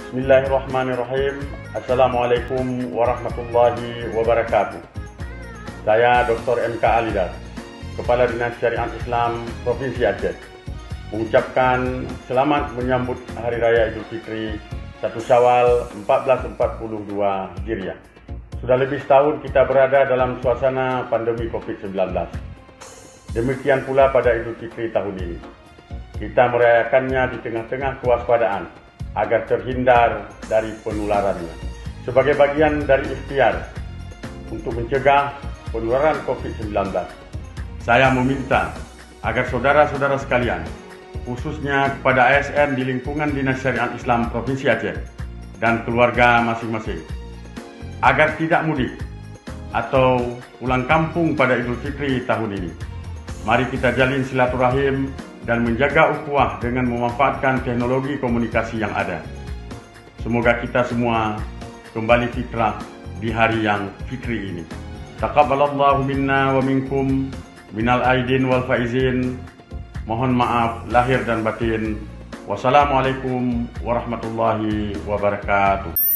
Bismillahirrahmanirrahim. Assalamualaikum warahmatullahi wabarakatuh. Saya Dr. MK Alidas, Kepala Dinas Syariat Islam Provinsi Aceh, mengucapkan selamat menyambut Hari Raya Idul Fitri 1 Syawal 1442 Hijriah. Sudah lebih setahun kita berada dalam suasana pandemi COVID-19. Demikian pula pada Idul Fitri tahun ini. Kita merayakannya di tengah-tengah kewaspadaan agar terhindar dari penularannya. Sebagai bagian dari ikhtiar untuk mencegah penularan COVID-19, saya meminta agar saudara-saudara sekalian, khususnya kepada ASN di lingkungan Dinas Syariat Islam Provinsi Aceh dan keluarga masing-masing, agar tidak mudik atau pulang kampung pada Idul Fitri tahun ini. Mari kita jalin silaturahim dan menjaga ukhuwah dengan memanfaatkan teknologi komunikasi yang ada. Semoga kita semua kembali fitrah di hari yang fitri ini. Taqabbalallahu minna wa minkum minal aidin wal faizin. Mohon maaf lahir dan batin. Wassalamualaikum warahmatullahi wabarakatuh.